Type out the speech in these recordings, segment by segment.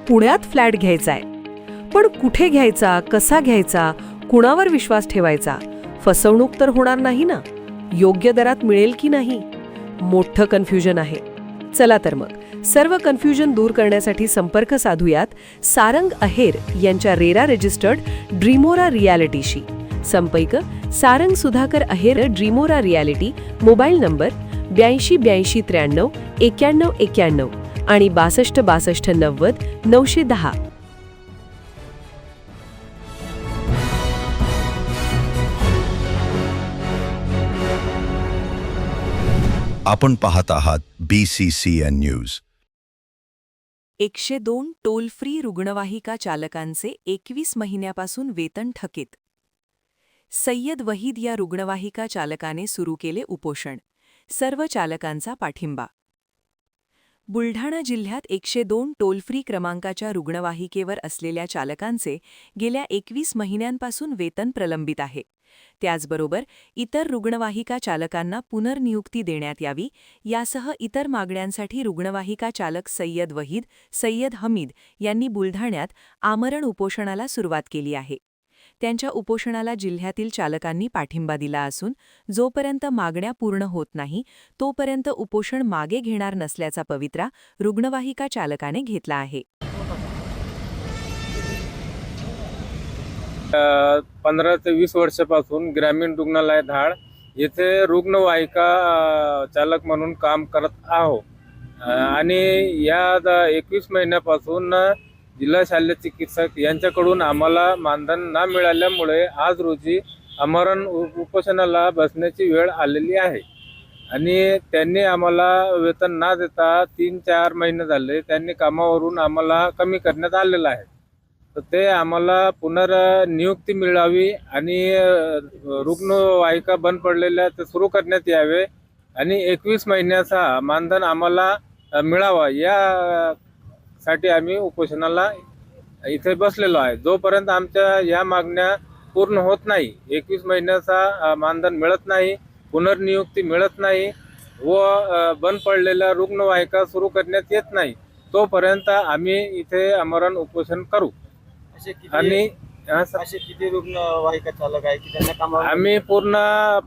पुण्यात फ्लॅट घ्यायचा आहे. पण कुठे घ्यायचा, कसा घ्यायचा, कुणावर विश्वास ठेवायचा? फसवणूक तर होणार नाही ना? योग्य दरात मिळेल की नाही? मोठं कन्फ्युजन आहे. चला तर मग सर्व कन्फ्युजन दूर करण्यासाठी संपर्क साधूयात सारंग अहेर यांच्या रेरा रजिस्टर्ड ड्रीमोरा रियालिटीशी. संपर्क सारंग सुधाकर अहेर, ड्रीमोरा रियालिटी. मोबाईल नंबर 82 83 91 91 आणि 62 62 90 910. आपण पाहत आहात BCCN न्यूज. 102 टोल फ्री रुग्णवाहिका चालकांचे 21 महिन्यापासून वेतन थकीत. सय्यद वहीद या रुग्णवाहिका चालकाने सुरू केले उपोषण. सर्व चालकांचा पाठिंबा. बुलढाणा जिल्ह्यात 102 टोल फ्री क्रमांकाच्या रुग्णवाहिकेवर असलेल्या चालकांचे गेल्या 21 महिन्यांपासून वेतन प्रलंबित आहे. त्याचबरोबर इतर रुग्णवाहिका चालकांना पुनर्नियुक्ती देण्यात यावी यासह इतर मागण्यांसाठी रुग्णवाहिका चालक सय्यद वहीद, सय्यद हमीद यांनी बुलढाण्यात आमरण उपोषणाला सुरुवात केली आहे. त्यांच्या उपोषणाला जिल्ह्यातील चालकांनी पाठिंबा दिला असून जोपर्यंत मागण्या पूर्ण होत नाही तोपर्यंत उपोषण मागे घेणार नसल्याचा पवित्रा रुग्णवाहिका चालकाने घेतला आहे. 15 ते 20 वर्षापासून ग्रामीण रुग्णालय धाड येथे रुग्णवाहिका चालक म्हणून काम करत आहो आणि या 21 महिन्यापासून जिल्हा शल्य चिकित्सक यांच्याकडून आम्हाला मानधन न मिळाल्यामुळे आज रोजी आमरण उपोषणाला बसण्याची वेळ आलेली आहे. आणि त्यांनी आम्हाला वेतन न देता 3-4 महिने झाले त्यांनी कामावरून आम्हाला कमी करण्यात आलेलं आहे. तर ते आम्हाला पुनर्नियुक्ती मिळावी आणि रुग्णवाहिका बंद पडलेल्या ते सुरू करण्यात यावे आणि 21 महिन्याचा मानधन आम्हाला मिळावा यासाठी आम्ही उपोषणाला इथे बसलेलो आहे. जोपर्यंत आमच्या या मागण्या पूर्ण होत नाही, 21 महिन्याचा मानधन मिळत नाही, पुनर्नियुक्ती मिळत नाही व बंद पडलेल्या रुग्णवाहिका सुरू करण्यात येत नाही तोपर्यंत आम्ही इथे आमरण उपोषण करू. आणि असे किती रुग्णवाहिका चालक आहे की त्यांना कामावर? आम्ही पूर्ण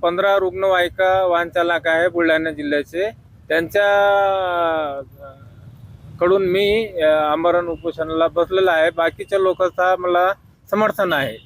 15 रुग्णवाहिका वाहन चालक आहे बुलढाणा जिल्ह्याचे. त्यांच्या कडून मी आमरण उपोषणाला बसलेला आहे. बाकीच्या लोकांचा मला समर्थन आहे.